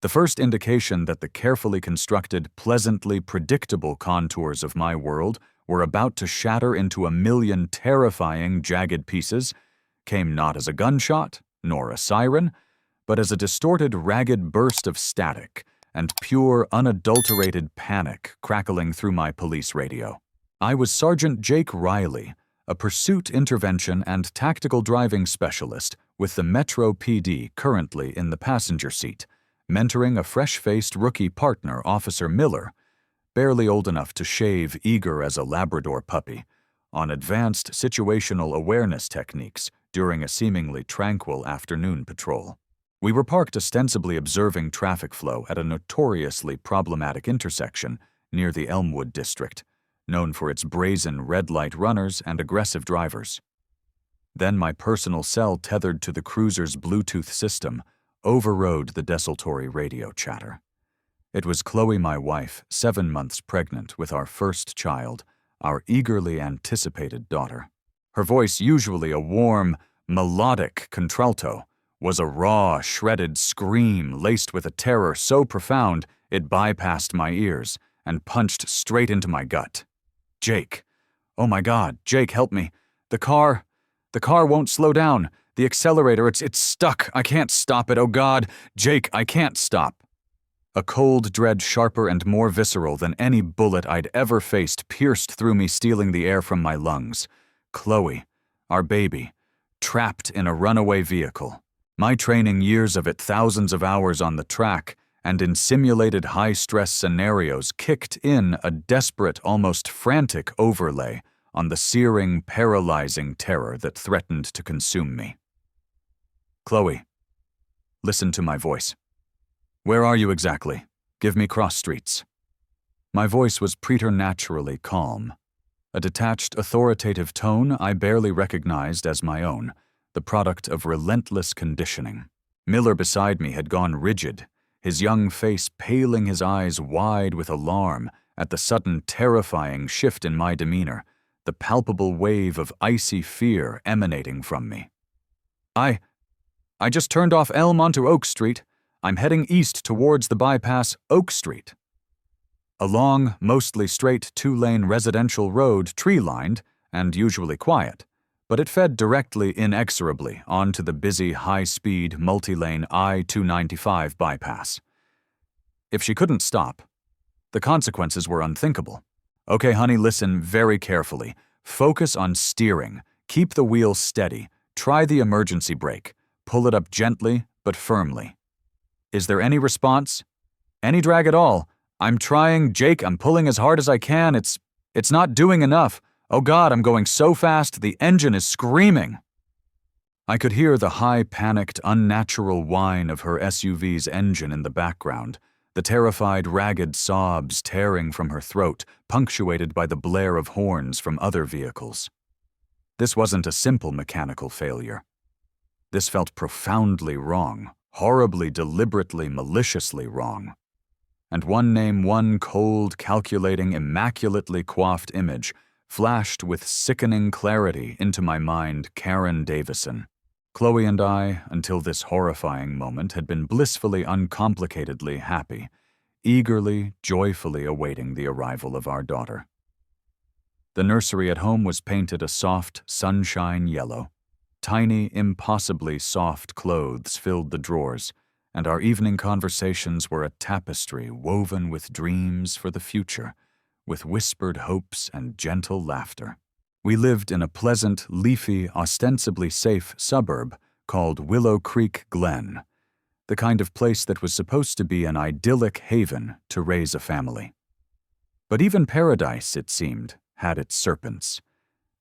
The first indication that the carefully constructed, pleasantly predictable contours of my world were about to shatter into a million terrifying, jagged pieces came not as a gunshot, nor a siren, but as a distorted, ragged burst of static and pure, unadulterated panic crackling through my police radio. I was Sergeant Jake Riley, a pursuit intervention and tactical driving specialist with the Metro PD currently in the passenger seat, mentoring a fresh-faced rookie partner, Officer Miller, barely old enough to shave, eager as a Labrador puppy, on advanced situational awareness techniques during a seemingly tranquil afternoon patrol. We were parked ostensibly observing traffic flow at a notoriously problematic intersection near the Elmwood district, known for its brazen red-light runners and aggressive drivers. Then my personal cell tethered to the cruiser's Bluetooth system overrode the desultory radio chatter. It was Chloe, my wife, 7 months pregnant with our first child, our eagerly anticipated daughter. Her voice, usually a warm, melodic contralto, was a raw, shredded scream laced with a terror so profound it bypassed my ears and punched straight into my gut. Jake. Oh my God, Jake, help me. The car won't slow down. The accelerator, it's stuck. I can't stop it. Oh God, Jake, I can't stop. A cold dread sharper and more visceral than any bullet I'd ever faced pierced through me, stealing the air from my lungs. Chloe, our baby, trapped in a runaway vehicle. My training, years of it, thousands of hours on the track, and in simulated high-stress scenarios kicked in a desperate, almost frantic overlay on the searing, paralyzing terror that threatened to consume me. Chloe, listen to my voice. Where are you exactly? Give me cross streets. My voice was preternaturally calm, a detached, authoritative tone I barely recognized as my own, the product of relentless conditioning. Miller beside me had gone rigid, his young face paling, his eyes wide with alarm at the sudden terrifying shift in my demeanor, the palpable wave of icy fear emanating from me. I just turned off Elm onto Oak Street. I'm heading east towards the bypass Oak Street. A long, mostly straight 2-lane residential road, tree-lined and usually quiet, but it fed directly, inexorably, onto the busy, high-speed, multi-lane I-295 bypass. If she couldn't stop, the consequences were unthinkable. Okay, honey, listen very carefully. Focus on steering. Keep the wheel steady. Try the emergency brake. Pull it up gently but firmly. Is there any response? Any drag at all? I'm trying, Jake, I'm pulling as hard as I can. It's not doing enough. Oh God, I'm going so fast, the engine is screaming. I could hear the high, panicked, unnatural whine of her SUV's engine in the background, the terrified, ragged sobs tearing from her throat, punctuated by the blare of horns from other vehicles. This wasn't a simple mechanical failure. This felt profoundly wrong, horribly, deliberately, maliciously wrong. And one cold, calculating, immaculately coiffed image flashed with sickening clarity into my mind: Karen Davison. Chloe and I, until this horrifying moment, had been blissfully, uncomplicatedly happy, eagerly, joyfully awaiting the arrival of our daughter. The nursery at home was painted a soft, sunshine yellow. Tiny, impossibly soft clothes filled the drawers, and our evening conversations were a tapestry woven with dreams for the future, with whispered hopes and gentle laughter. We lived in a pleasant, leafy, ostensibly safe suburb called Willow Creek Glen, the kind of place that was supposed to be an idyllic haven to raise a family. But even paradise, it seemed, had its serpents,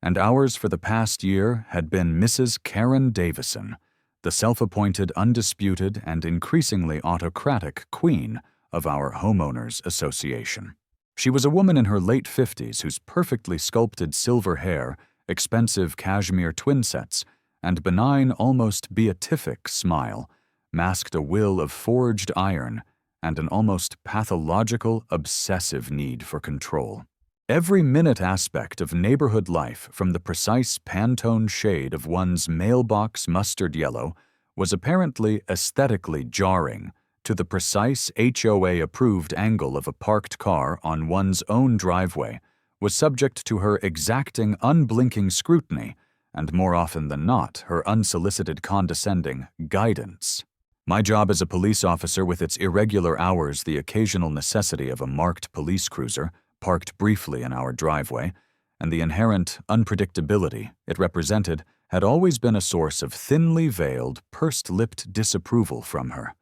and ours for the past year had been Mrs. Karen Davison, the self-appointed, undisputed, and increasingly autocratic queen of our homeowners association. She was a woman in her late 50s whose perfectly sculpted silver hair, expensive cashmere twin sets, and benign, almost beatific smile masked a will of forged iron and an almost pathological, obsessive need for control. Every minute aspect of neighborhood life, from the precise Pantone shade of one's mailbox mustard yellow, was apparently aesthetically jarring to the precise HOA-approved angle of a parked car on one's own driveway was subject to her exacting, unblinking scrutiny and, more often than not, her unsolicited condescending guidance. My job as a police officer, with its irregular hours, the occasional necessity of a marked police cruiser parked briefly in our driveway, and the inherent unpredictability it represented, had always been a source of thinly veiled, pursed-lipped disapproval from her.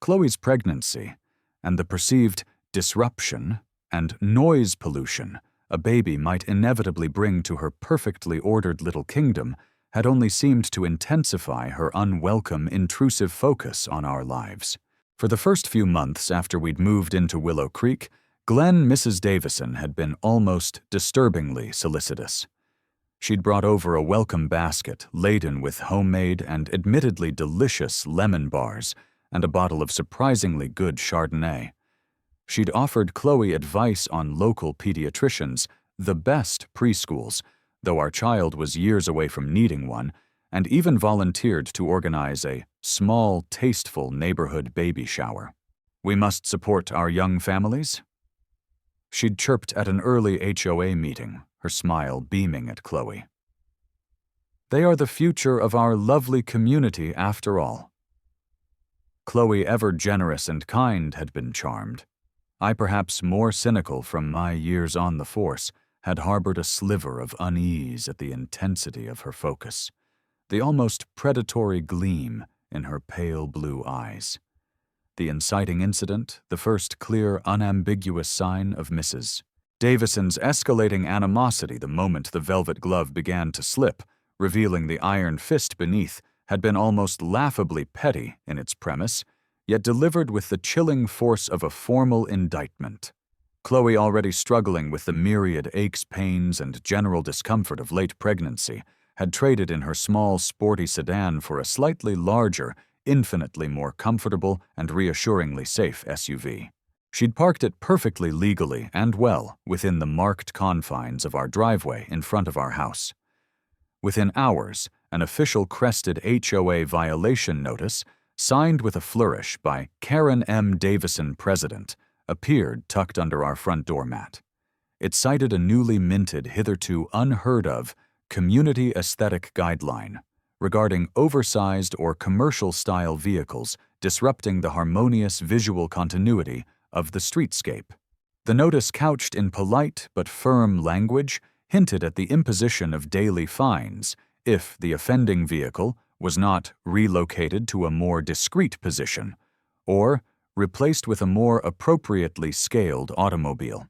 Chloe's pregnancy, and the perceived disruption and noise pollution a baby might inevitably bring to her perfectly ordered little kingdom, had only seemed to intensify her unwelcome, intrusive focus on our lives. For the first few months after we'd moved into Willow Creek, Mrs. Davison had been almost disturbingly solicitous. She'd brought over a welcome basket laden with homemade and admittedly delicious lemon bars and a bottle of surprisingly good Chardonnay. She'd offered Chloe advice on local pediatricians, the best preschools, though our child was years away from needing one, and even volunteered to organize a small, tasteful neighborhood baby shower. "We must support our young families?" She'd chirped at an early HOA meeting, her smile beaming at Chloe. "They are the future of our lovely community, after all." Chloe, ever generous and kind, had been charmed. I, perhaps more cynical from my years on the force, had harbored a sliver of unease at the intensity of her focus, the almost predatory gleam in her pale blue eyes. The inciting incident, the first clear, unambiguous sign of Mrs. Davison's escalating animosity the moment the velvet glove began to slip, revealing the iron fist beneath, had been almost laughably petty in its premise, yet delivered with the chilling force of a formal indictment. Chloe, already struggling with the myriad aches, pains, and general discomfort of late pregnancy, had traded in her small, sporty sedan for a slightly larger, infinitely more comfortable and reassuringly safe SUV. She'd parked it perfectly legally and well within the marked confines of our driveway in front of our house. Within hours, an official crested HOA violation notice, signed with a flourish by Karen M. Davison, President, appeared tucked under our front door mat. It cited a newly minted, hitherto unheard-of, community aesthetic guideline regarding oversized or commercial-style vehicles disrupting the harmonious visual continuity of the streetscape. The notice, couched in polite but firm language, hinted at the imposition of daily fines if the offending vehicle was not relocated to a more discreet position or replaced with a more appropriately scaled automobile.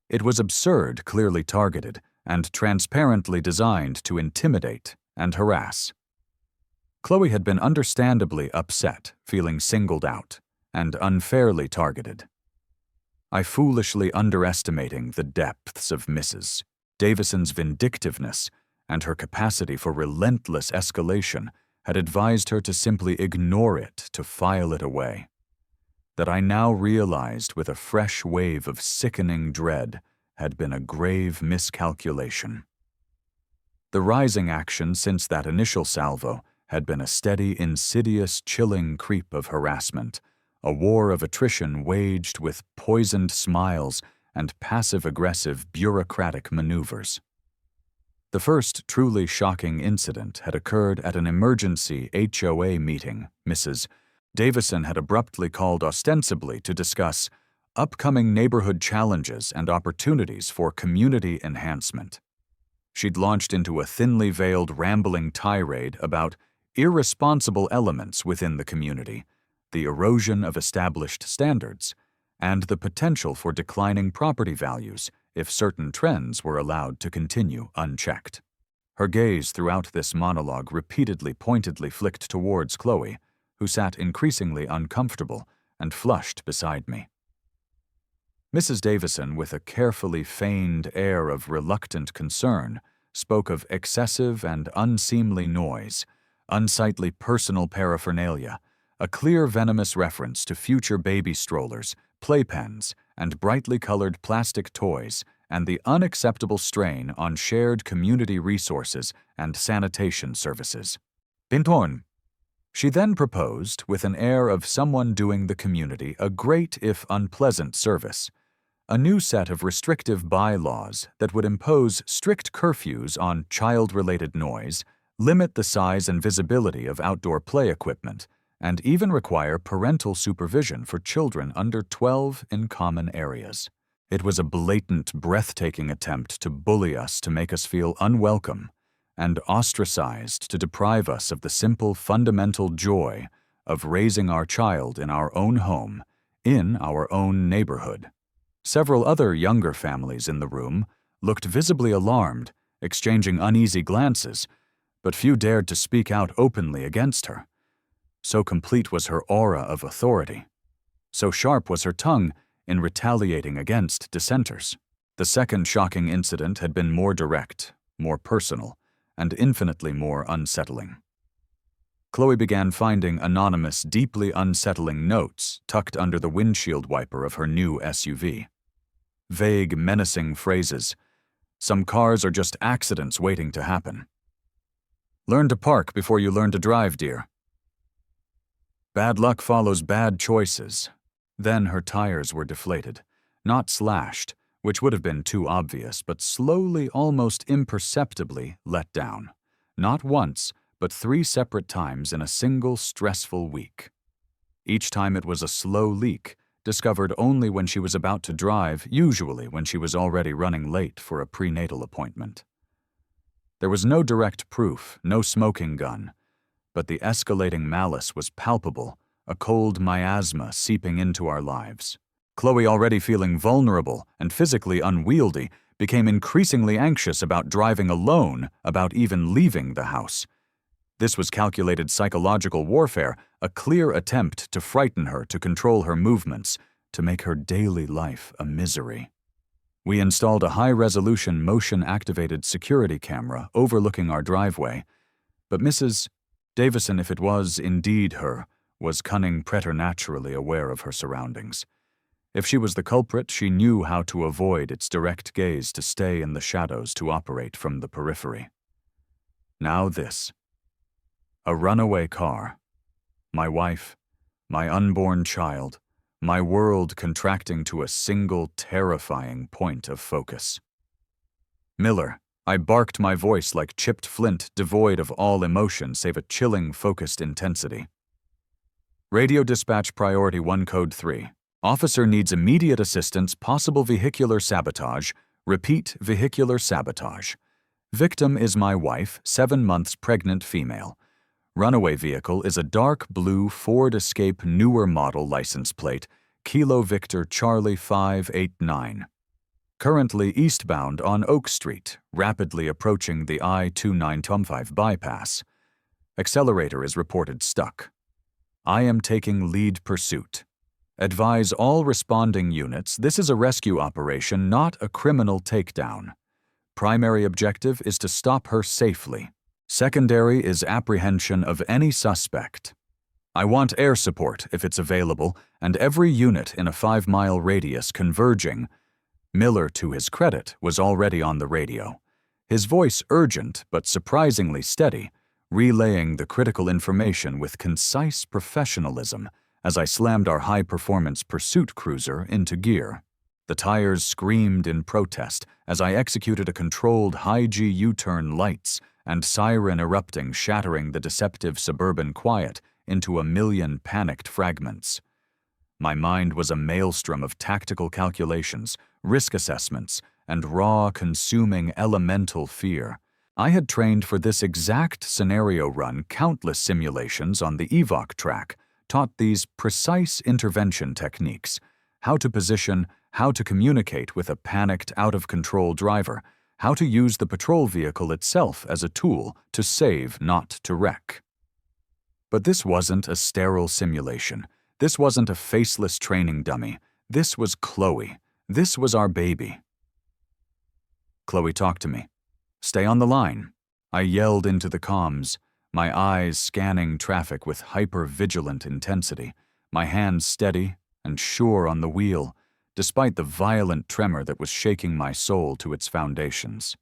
It was absurd, clearly targeted, and transparently designed to intimidate and harass. Chloe had been understandably upset, feeling singled out and unfairly targeted. I, foolishly underestimating the depths of Mrs. Davison's vindictiveness and her capacity for relentless escalation, had advised her to simply ignore it, to file it away. That I now realized with a fresh wave of sickening dread had been a grave miscalculation. The rising action since that initial salvo had been a steady, insidious, chilling creep of harassment, a war of attrition waged with poisoned smiles and passive-aggressive bureaucratic maneuvers. The first truly shocking incident had occurred at an emergency HOA meeting. Mrs. Davison had abruptly called ostensibly to discuss upcoming neighborhood challenges and opportunities for community enhancement. She'd launched into a thinly veiled, rambling tirade about irresponsible elements within the community, the erosion of established standards, and the potential for declining property values if certain trends were allowed to continue unchecked. Her gaze throughout this monologue repeatedly pointedly flicked towards Chloe, who sat increasingly uncomfortable and flushed beside me. Mrs. Davison, with a carefully feigned air of reluctant concern, spoke of excessive and unseemly noise, unsightly personal paraphernalia, a clear venomous reference to future baby strollers, playpens, and brightly colored plastic toys, and the unacceptable strain on shared community resources and sanitation services. Pinton, She then proposed, with an air of someone doing the community a great if unpleasant service, a new set of restrictive bylaws that would impose strict curfews on child-related noise, limit the size and visibility of outdoor play equipment, and even require parental supervision for children under 12 in common areas. It was a blatant, breathtaking attempt to bully us, to make us feel unwelcome, and ostracized to deprive us of the simple, fundamental joy of raising our child in our own home, in our own neighborhood. Several other younger families in the room looked visibly alarmed, exchanging uneasy glances, but few dared to speak out openly against her. So complete was her aura of authority. So sharp was her tongue in retaliating against dissenters. The second shocking incident had been more direct, more personal, and infinitely more unsettling. Chloe began finding anonymous, deeply unsettling notes tucked under the windshield wiper of her new SUV. Vague, menacing phrases. Some cars are just accidents waiting to happen. Learn to park before you learn to drive, dear. Bad luck follows bad choices. Then her tires were deflated, not slashed, which would have been too obvious, but slowly, almost imperceptibly let down. Not once, but 3 separate times in a single stressful week. Each time it was a slow leak, discovered only when she was about to drive, usually when she was already running late for a prenatal appointment. There was no direct proof, no smoking gun, but the escalating malice was palpable, a cold miasma seeping into our lives. Chloe, already feeling vulnerable and physically unwieldy, became increasingly anxious about driving alone, about even leaving the house. This was calculated psychological warfare, a clear attempt to frighten her, to control her movements, to make her daily life a misery. We installed a high-resolution motion-activated security camera overlooking our driveway, but Mrs. Davison, if it was indeed her, was cunning, preternaturally aware of her surroundings. If she was the culprit, she knew how to avoid its direct gaze, to stay in the shadows, to operate from the periphery. Now this. A runaway car. My wife, my unborn child, my world contracting to a single terrifying point of focus. Miller, I barked, my voice like chipped flint, devoid of all emotion save a chilling, focused intensity. Radio dispatch priority 1 code 3. Officer needs immediate assistance, possible vehicular sabotage. Repeat, vehicular sabotage. Victim is my wife, 7 months pregnant female. Runaway vehicle is a dark blue Ford Escape newer model license plate, Kilo Victor Charlie 589. Currently eastbound on Oak Street, rapidly approaching the I-2925 bypass. Accelerator is reported stuck. I am taking lead pursuit. Advise all responding units, this is a rescue operation, not a criminal takedown. Primary objective is to stop her safely. Secondary is apprehension of any suspect. I want air support, if it's available, and every unit in a 5-mile radius converging. Miller, to his credit, was already on the radio. His voice urgent but surprisingly steady, relaying the critical information with concise professionalism as I slammed our high-performance pursuit cruiser into gear. The tires screamed in protest as I executed a controlled high-G U-turn, lights and siren erupting, shattering the deceptive suburban quiet into a million panicked fragments. My mind was a maelstrom of tactical calculations, risk assessments, and raw, consuming elemental fear. I had trained for this exact scenario run countless simulations on the evoc track, taught these precise intervention techniques, how to position, how to communicate with a panicked, out-of-control driver, how to use the patrol vehicle itself as a tool to save, not to wreck. But this wasn't a sterile simulation. This wasn't a faceless training dummy. This was Chloe. This was our baby. Chloe talked to me. Stay on the line. I yelled into the comms, my eyes scanning traffic with hyper-vigilant intensity, my hands steady and sure on the wheel, despite the violent tremor that was shaking my soul to its foundations.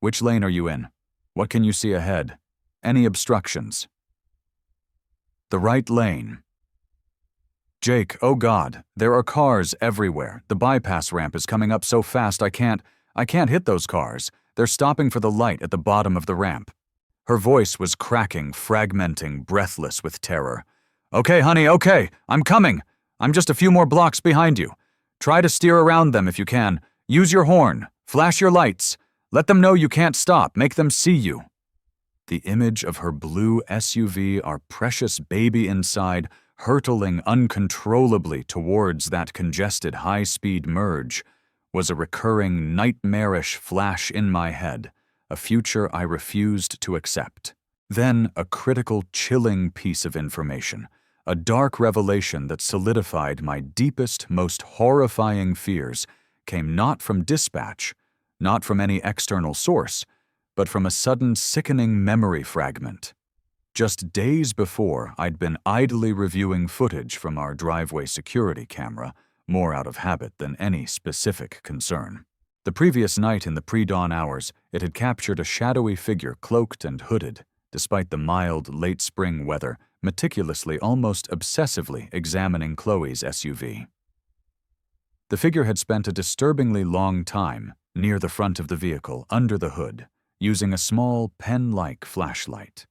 Which lane are you in? What can you see ahead? Any obstructions? The right lane. Jake, oh God, there are cars everywhere. The bypass ramp is coming up so fast I can't hit those cars. They're stopping for the light at the bottom of the ramp. Her voice was cracking, fragmenting, breathless with terror. Okay, honey, okay, I'm coming. I'm just a few more blocks behind you. Try to steer around them if you can. Use your horn. Flash your lights. Let them know you can't stop. Make them see you. The image of her blue SUV, our precious baby inside, hurtling uncontrollably towards that congested high-speed merge, was a recurring nightmarish flash in my head, a future I refused to accept. Then a critical, chilling piece of information, a dark revelation that solidified my deepest, most horrifying fears, came not from dispatch, not from any external source, but from a sudden sickening memory fragment. Just days before, I'd been idly reviewing footage from our driveway security camera, more out of habit than any specific concern. The previous night in the pre-dawn hours, it had captured a shadowy figure cloaked and hooded, despite the mild, late-spring weather, meticulously, almost obsessively examining Chloe's SUV. The figure had spent a disturbingly long time near the front of the vehicle, under the hood, using a small, pen-like flashlight.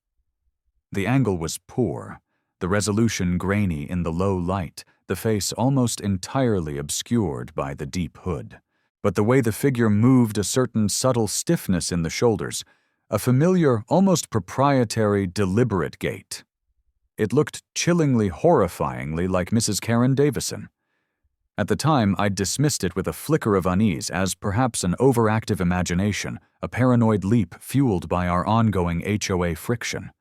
The angle was poor, the resolution grainy in the low light, the face almost entirely obscured by the deep hood. But the way the figure moved, a certain subtle stiffness in the shoulders, a familiar, almost proprietary, deliberate gait. It looked chillingly, horrifyingly like Mrs. Karen Davison. At the time, I'd dismissed it with a flicker of unease as perhaps an overactive imagination, a paranoid leap fueled by our ongoing HOA friction.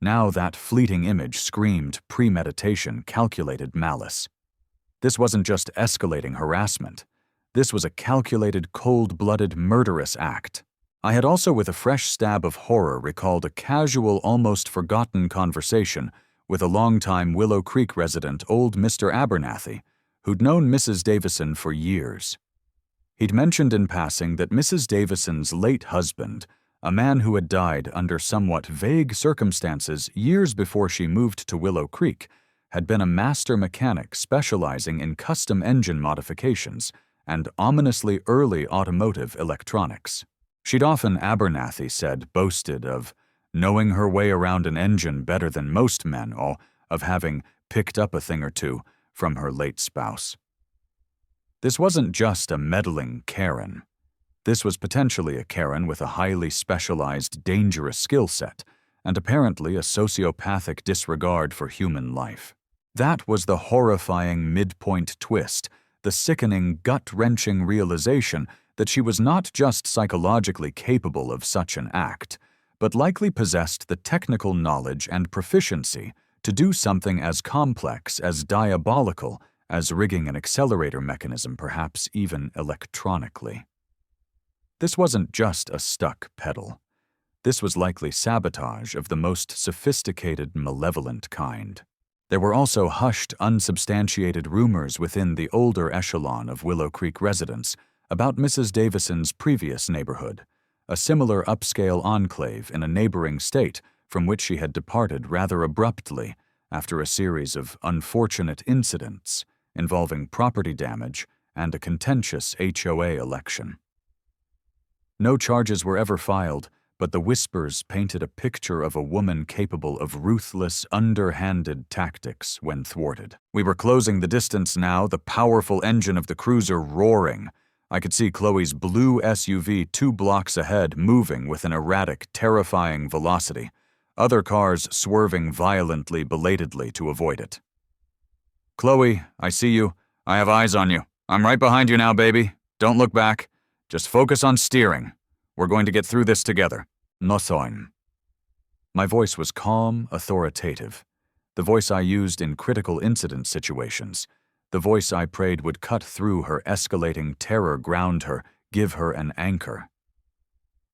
Now that fleeting image screamed premeditation, calculated malice. This wasn't just escalating harassment. This was a calculated, cold-blooded, murderous act. I had also, with a fresh stab of horror, recalled a casual, almost forgotten conversation with a longtime Willow Creek resident, old Mr. Abernathy, who'd known Mrs. Davison for years. He'd mentioned in passing that Mrs. Davison's late husband, a man who had died under somewhat vague circumstances years before she moved to Willow Creek, had been a master mechanic specializing in custom engine modifications and ominously early automotive electronics. She'd often, Abernathy said, boasted of knowing her way around an engine better than most men, or of having picked up a thing or two from her late spouse. This wasn't just a meddling Karen. This was potentially a Karen with a highly specialized, dangerous skill set, and apparently a sociopathic disregard for human life. That was the horrifying midpoint twist, the sickening, gut-wrenching realization that she was not just psychologically capable of such an act, but likely possessed the technical knowledge and proficiency to do something as complex, as diabolical, as rigging an accelerator mechanism, perhaps even electronically. This wasn't just a stuck pedal. This was likely sabotage of the most sophisticated, malevolent kind. There were also hushed, unsubstantiated rumors within the older echelon of Willow Creek residents about Mrs. Davison's previous neighborhood, a similar upscale enclave in a neighboring state from which she had departed rather abruptly after a series of unfortunate incidents involving property damage and a contentious HOA election. No charges were ever filed, but the whispers painted a picture of a woman capable of ruthless, underhanded tactics when thwarted. We were closing the distance now, the powerful engine of the cruiser roaring. I could see Chloe's blue SUV 2 blocks ahead moving with an erratic, terrifying velocity, other cars swerving violently, belatedly to avoid it. Chloe, I see you. I have eyes on you. I'm right behind you now, baby. Don't look back. Just focus on steering. We're going to get through this together. Nothing. My voice was calm, authoritative. The voice I used in critical incident situations. The voice I prayed would cut through her escalating terror, ground her, give her an anchor.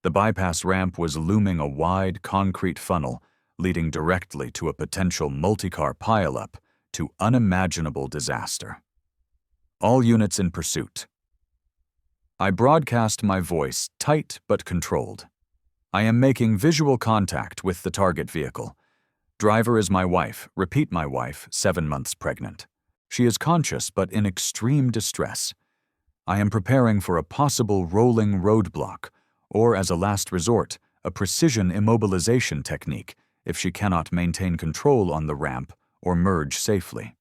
The bypass ramp was looming, a wide concrete funnel leading directly to a potential multi-car pileup, to unimaginable disaster. All units in pursuit. I broadcast my voice, tight but controlled. I am making visual contact with the target vehicle. Driver is my wife, repeat my wife, 7 months pregnant. She is conscious but in extreme distress. I am preparing for a possible rolling roadblock, or as a last resort, a precision immobilization technique if she cannot maintain control on the ramp or merge safely.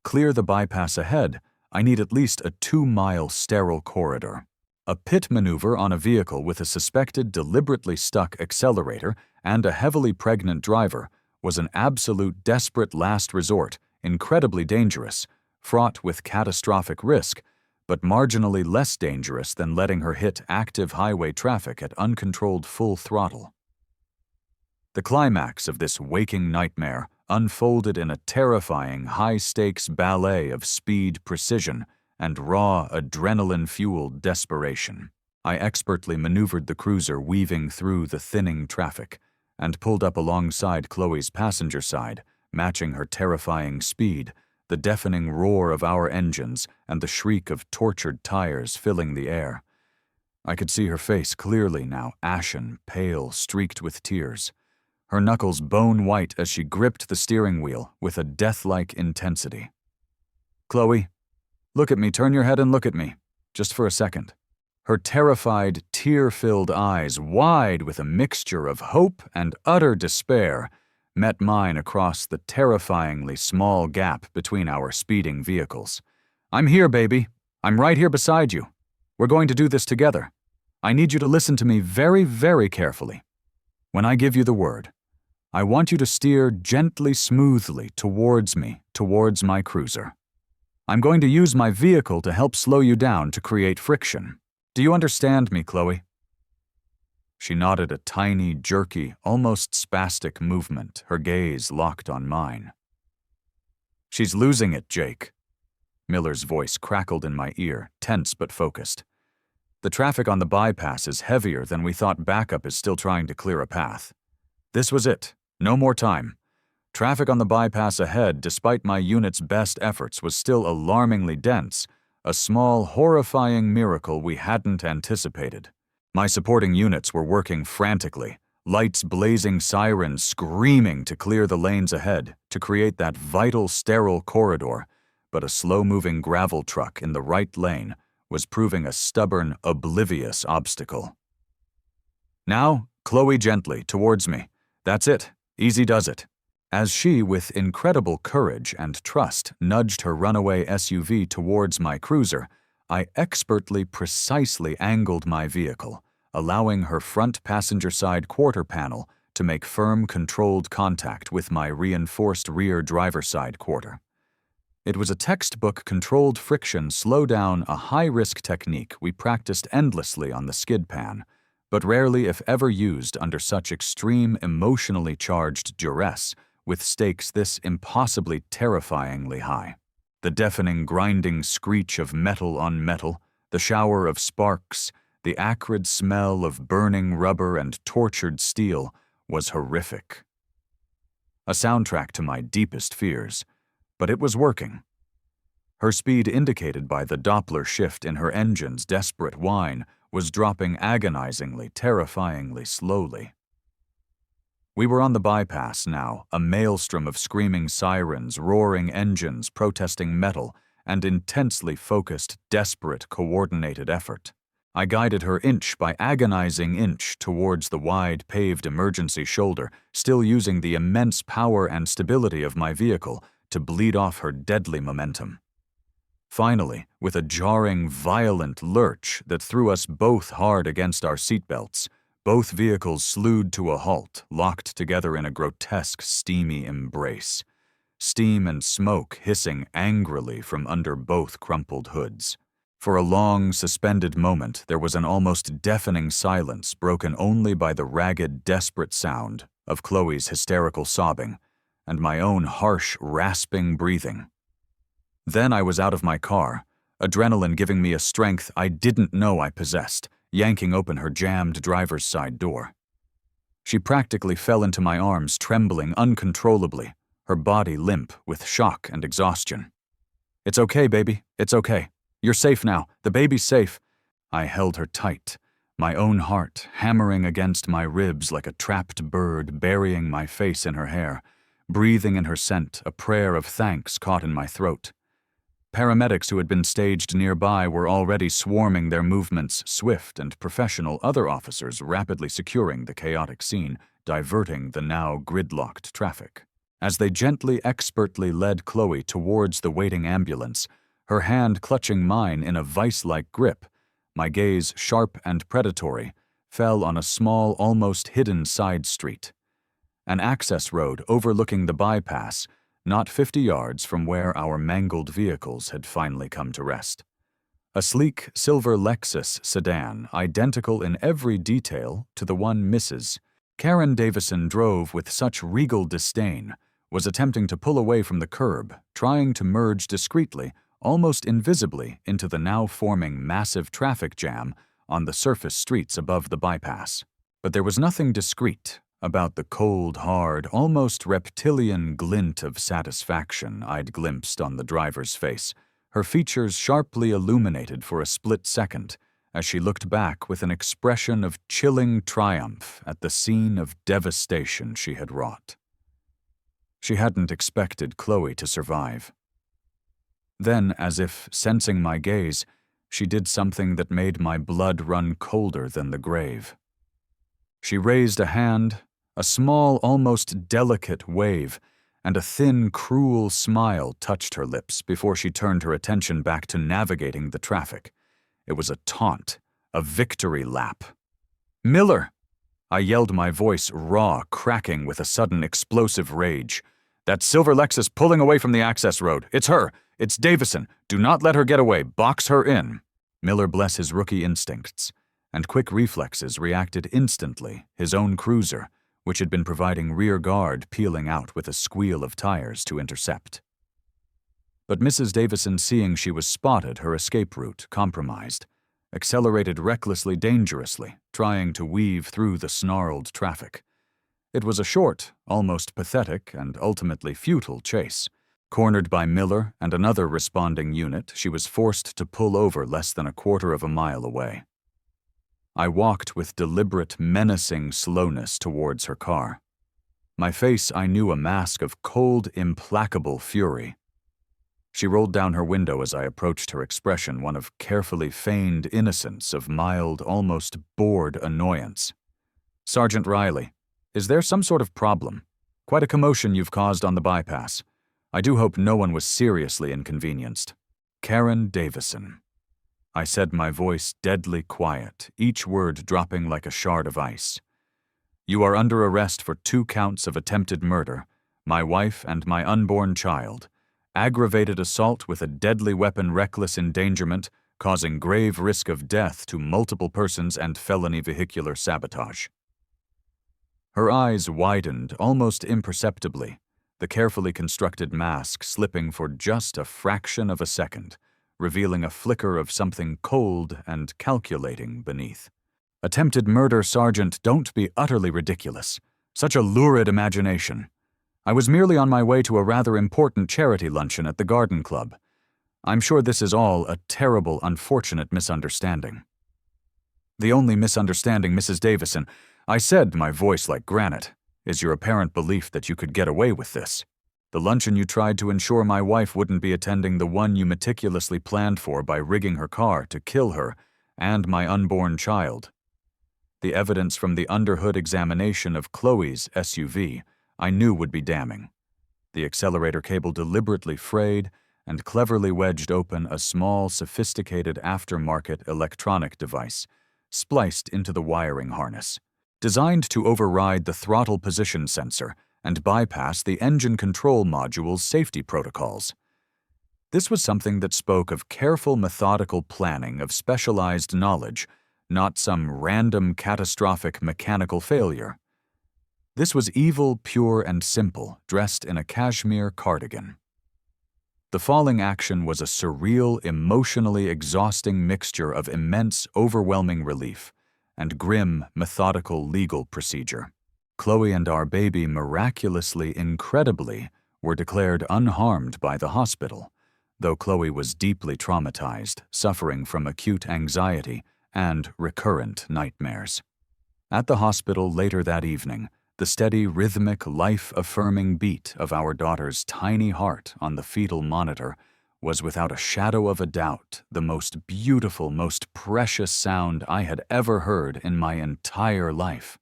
Clear the bypass ahead, I need at least a 2-mile sterile corridor. A pit maneuver on a vehicle with a suspected deliberately stuck accelerator and a heavily pregnant driver was an absolute desperate last resort, incredibly dangerous, fraught with catastrophic risk, but marginally less dangerous than letting her hit active highway traffic at uncontrolled full throttle. The climax of this waking nightmare unfolded in a terrifying high-stakes ballet of speed, precision, and raw, adrenaline-fueled desperation. I expertly maneuvered the cruiser weaving through the thinning traffic and pulled up alongside Chloe's passenger side, matching her terrifying speed, the deafening roar of our engines and the shriek of tortured tires filling the air. I could see her face clearly now, ashen, pale, streaked with tears. Her knuckles bone-white as she gripped the steering wheel with a death-like intensity. "Chloe, look at me, turn your head and look at me, just for a second." Her terrified, tear-filled eyes, wide with a mixture of hope and utter despair, met mine across the terrifyingly small gap between our speeding vehicles. "I'm here, baby. I'm right here beside you. We're going to do this together. I need you to listen to me very, very carefully. When I give you the word, I want you to steer gently, smoothly towards me, towards my cruiser. I'm going to use my vehicle to help slow you down to create friction. Do you understand me, Chloe?" She nodded a tiny, jerky, almost spastic movement, her gaze locked on mine. "She's losing it, Jake." Miller's voice crackled in my ear, tense but focused. "The traffic on the bypass is heavier than we thought. Backup is still trying to clear a path. This was it. No more time. Traffic on the bypass ahead, despite my unit's best efforts, was still alarmingly dense, a small, horrifying miracle we hadn't anticipated. My supporting units were working frantically, lights blazing, sirens screaming to clear the lanes ahead, to create that vital, sterile corridor, but a slow-moving gravel truck in the right lane was proving a stubborn, oblivious obstacle. "Now, Chloe, gently, towards me. That's it. Easy does it." As she, with incredible courage and trust, nudged her runaway SUV towards my cruiser, I expertly, precisely angled my vehicle, allowing her front passenger side quarter panel to make firm, controlled contact with my reinforced rear driver side quarter. It was a textbook controlled friction slow-down, a high-risk technique we practiced endlessly on the skid pan, but rarely if ever used under such extreme, emotionally charged duress, with stakes this impossibly terrifyingly high. The deafening, grinding screech of metal on metal, the shower of sparks, the acrid smell of burning rubber and tortured steel was horrific. A soundtrack to my deepest fears, but it was working. Her speed, indicated by the Doppler shift in her engine's desperate whine, was dropping agonizingly, terrifyingly slowly. We were on the bypass now, a maelstrom of screaming sirens, roaring engines, protesting metal, and intensely focused, desperate, coordinated effort. I guided her inch by agonizing inch towards the wide, paved emergency shoulder, still using the immense power and stability of my vehicle to bleed off her deadly momentum. Finally, with a jarring, violent lurch that threw us both hard against our seatbelts, both vehicles slewed to a halt, locked together in a grotesque, steamy embrace. Steam and smoke hissing angrily from under both crumpled hoods. For a long, suspended moment, there was an almost deafening silence broken only by the ragged, desperate sound of Chloe's hysterical sobbing and my own harsh, rasping breathing. Then I was out of my car, adrenaline giving me a strength I didn't know I possessed, yanking open her jammed driver's side door. She practically fell into my arms, trembling uncontrollably, her body limp with shock and exhaustion. "It's okay, baby. It's okay. You're safe now. The baby's safe." I held her tight, my own heart hammering against my ribs like a trapped bird, burying my face in her hair. breathing in her scent, a prayer of thanks caught in my throat. Paramedics who had been staged nearby were already swarming, their movements swift and professional, other officers rapidly securing the chaotic scene, diverting the now gridlocked traffic. As they gently, expertly led Chloe towards the waiting ambulance, her hand clutching mine in a vice-like grip, my gaze, sharp and predatory, fell on a small, almost hidden side street. An access road overlooking the bypass, not 50 yards from where our mangled vehicles had finally come to rest. A sleek silver Lexus sedan, identical in every detail to the one Mrs. Karen Davison drove with such regal disdain, was attempting to pull away from the curb, trying to merge discreetly, almost invisibly, into the now forming massive traffic jam on the surface streets above the bypass. But there was nothing discreet about the cold, hard, almost reptilian glint of satisfaction I'd glimpsed on the driver's face, her features sharply illuminated for a split second as she looked back with an expression of chilling triumph at the scene of devastation she had wrought. She hadn't expected Chloe to survive. Then, as if sensing my gaze, she did something that made my blood run colder than the grave. She raised a hand, a small, almost delicate wave, and a thin, cruel smile touched her lips before she turned her attention back to navigating the traffic. It was a taunt, a victory lap. "Miller!" I yelled, my voice raw, cracking with a sudden explosive rage. "That silver Lexus pulling away from the access road. It's her! It's Davison! Do not let her get away! Box her in!" Miller, bless his rookie instincts and quick reflexes, reacted instantly, his own cruiser, which had been providing rear guard, peeling out with a squeal of tires to intercept. But Mrs. Davison, seeing she was spotted, her escape route compromised, accelerated recklessly, dangerously, trying to weave through the snarled traffic. It was a short, almost pathetic, and ultimately futile chase. Cornered by Miller and another responding unit, she was forced to pull over less than a quarter of a mile away. I walked with deliberate, menacing slowness towards her car. My face, I knew, a mask of cold, implacable fury. She rolled down her window as I approached, her expression one of carefully feigned innocence, of mild, almost bored annoyance. "Sergeant Riley, is there some sort of problem? Quite a commotion you've caused on the bypass. I do hope no one was seriously inconvenienced. Karen Davison." I said, my voice deadly quiet, each word dropping like a shard of ice. "You are under arrest for 2 counts of attempted murder, my wife and my unborn child, aggravated assault with a deadly weapon, reckless endangerment, causing grave risk of death to multiple persons, and felony vehicular sabotage." Her eyes widened almost imperceptibly, the carefully constructed mask slipping for just a fraction of a second, revealing a flicker of something cold and calculating beneath. "Attempted murder, Sergeant, don't be utterly ridiculous. Such a lurid imagination. I was merely on my way to a rather important charity luncheon at the Garden Club. I'm sure this is all a terrible, unfortunate misunderstanding." "The only misunderstanding, Mrs. Davison," I said, my voice like granite, "is your apparent belief that you could get away with this. The luncheon you tried to ensure my wife wouldn't be attending, the one you meticulously planned for by rigging her car to kill her and my unborn child. The evidence from the underhood examination of Chloe's SUV I knew would be damning. The accelerator cable deliberately frayed and cleverly wedged open a small, sophisticated aftermarket electronic device spliced into the wiring harness, designed to override the throttle position sensor and bypass the engine control module's safety protocols. This was something that spoke of careful, methodical planning, of specialized knowledge, not some random, catastrophic mechanical failure. This was evil, pure and simple, dressed in a cashmere cardigan. The falling action was a surreal, emotionally exhausting mixture of immense, overwhelming relief and grim, methodical legal procedure. Chloe and our baby, miraculously, incredibly, were declared unharmed by the hospital, though Chloe was deeply traumatized, suffering from acute anxiety and recurrent nightmares. At the hospital later that evening, The steady, rhythmic, life-affirming beat of our daughter's tiny heart on the fetal monitor was without a shadow of a doubt the most beautiful, most precious sound I had ever heard in my entire life.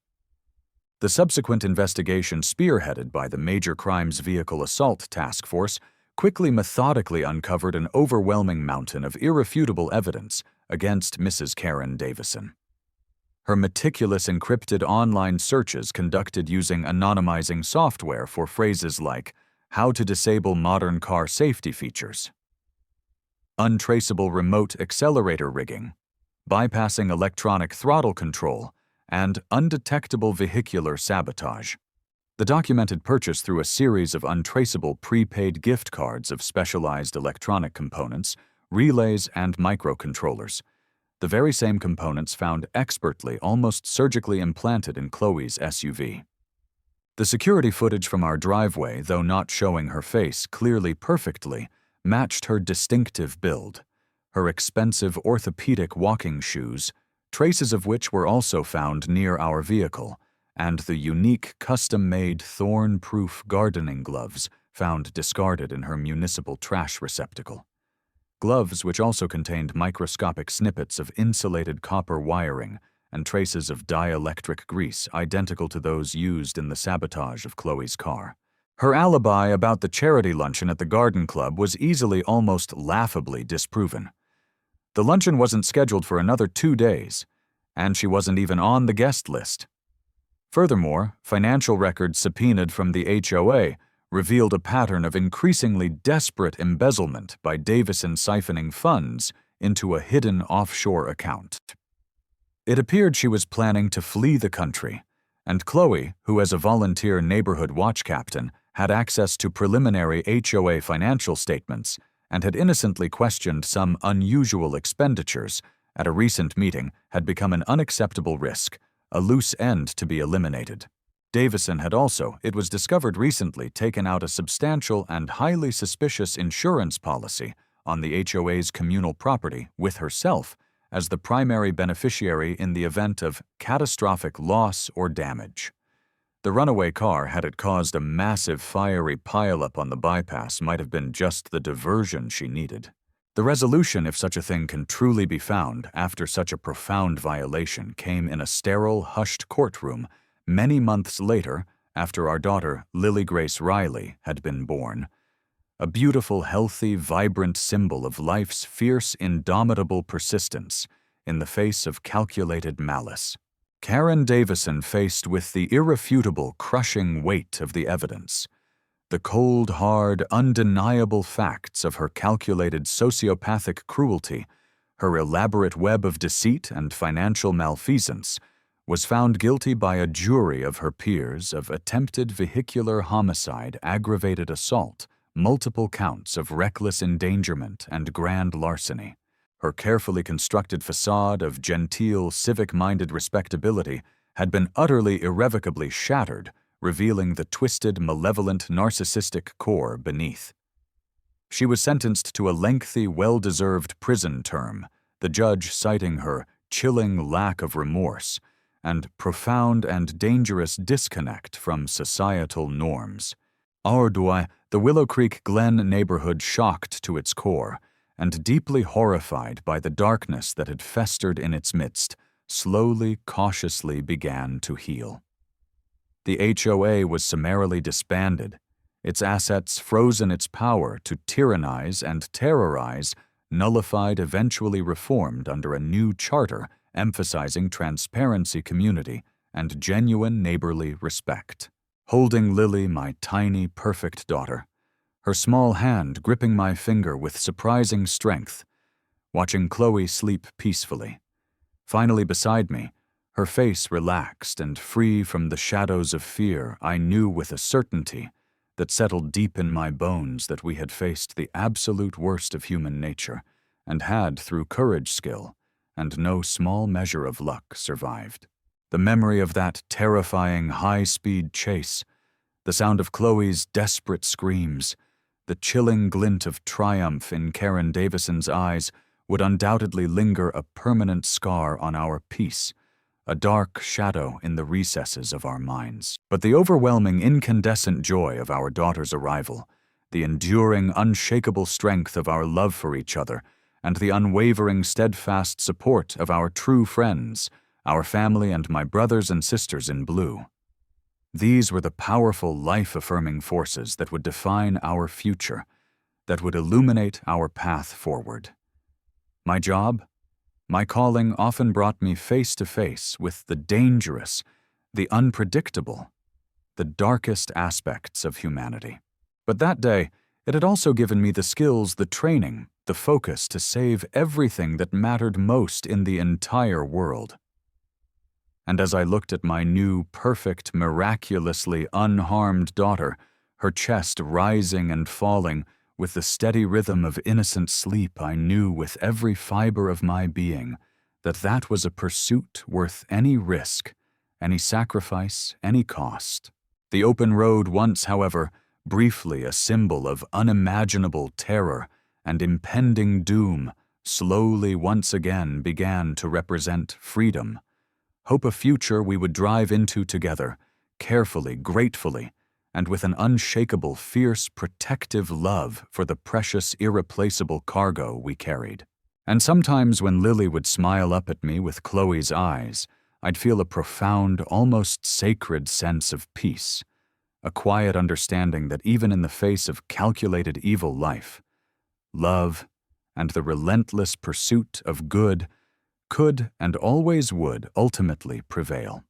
The subsequent investigation, spearheaded by the Major Crimes Vehicle Assault Task Force, quickly methodically uncovered an overwhelming mountain of irrefutable evidence against Mrs. Karen Davison. Her meticulous encrypted online searches conducted using anonymizing software for phrases like "how to disable modern car safety features," untraceable remote accelerator rigging, bypassing electronic throttle control, and undetectable vehicular sabotage. The documented purchase through a series of untraceable prepaid gift cards of specialized electronic components, relays, and microcontrollers, the very same components found expertly, almost surgically implanted in Chloe's SUV. The security footage from our driveway, though not showing her face clearly perfectly, matched her distinctive build, her expensive orthopedic walking shoes, traces of which were also found near our vehicle, and the unique custom-made thorn-proof gardening gloves found discarded in her municipal trash receptacle. Gloves which also contained microscopic snippets of insulated copper wiring and traces of dielectric grease identical to those used in the sabotage of Chloe's car. Her alibi about the charity luncheon at the garden club was easily, almost laughably, disproven. The luncheon wasn't scheduled for another 2 days, and she wasn't even on the guest list. Furthermore, financial records subpoenaed from the HOA revealed a pattern of increasingly desperate embezzlement by Davison siphoning funds into a hidden offshore account. It appeared she was planning to flee the country, and Chloe, who as a volunteer neighborhood watch captain had access to preliminary HOA financial statements and had innocently questioned some unusual expenditures at a recent meeting, had become an unacceptable risk, a loose end to be eliminated. Davison had also, it was discovered recently, taken out a substantial and highly suspicious insurance policy on the HOA's communal property with herself as the primary beneficiary in the event of catastrophic loss or damage. The runaway car, had it caused a massive fiery pileup on the bypass, might have been just the diversion she needed. The resolution, if such a thing can truly be found after such a profound violation, came in a sterile, hushed courtroom many months later, after our daughter, Lily Grace Riley, had been born. A beautiful, healthy, vibrant symbol of life's fierce, indomitable persistence in the face of calculated malice. Karen Davison faced with the irrefutable, crushing weight of the evidence, the cold, hard, undeniable facts of her calculated sociopathic cruelty, her elaborate web of deceit and financial malfeasance, was found guilty by a jury of her peers of attempted vehicular homicide, aggravated assault, multiple counts of reckless endangerment, and grand larceny. Her carefully constructed facade of genteel, civic-minded respectability had been utterly irrevocably shattered, revealing the twisted, malevolent, narcissistic core beneath. She was sentenced to a lengthy, well-deserved prison term, the judge citing her chilling lack of remorse and profound and dangerous disconnect from societal norms. The Willow Creek Glen neighborhood, shocked to its core and deeply horrified by the darkness that had festered in its midst, slowly, cautiously began to heal. The HOA was summarily disbanded, its assets frozen, its power to tyrannize and terrorize nullified, eventually reformed under a new charter emphasizing transparency, community, and genuine neighborly respect. Holding Lily, my tiny, perfect daughter, her small hand gripping my finger with surprising strength, watching Chloe sleep peacefully. Finally beside me, her face relaxed and free from the shadows of fear, I knew with a certainty that settled deep in my bones that we had faced the absolute worst of human nature and had, through courage, skill, and no small measure of luck, survived. The memory of that terrifying high-speed chase, the sound of Chloe's desperate screams, the chilling glint of triumph in Karen Davison's eyes would undoubtedly linger a permanent scar on our peace, a dark shadow in the recesses of our minds. But the overwhelming incandescent joy of our daughter's arrival, the enduring, unshakable strength of our love for each other, and the unwavering, steadfast support of our true friends, our family and my brothers and sisters in blue. These were the powerful, life-affirming forces that would define our future, that would illuminate our path forward. My job? My calling often brought me face to face with the dangerous, the unpredictable, the darkest aspects of humanity. But that day, it had also given me the skills, the training, the focus to save everything that mattered most in the entire world. And as I looked at my new, perfect, miraculously unharmed daughter, her chest rising and falling with the steady rhythm of innocent sleep, I knew with every fiber of my being that that was a pursuit worth any risk, any sacrifice, any cost. The open road once, however, briefly a symbol of unimaginable terror and impending doom, slowly once again began to represent freedom. Hope a future we would drive into together, carefully, gratefully, and with an unshakable, fierce, protective love for the precious, irreplaceable cargo we carried. And sometimes when Lily would smile up at me with Chloe's eyes, I'd feel a profound, almost sacred sense of peace, a quiet understanding that even in the face of calculated evil life, love and the relentless pursuit of good could and always would ultimately prevail.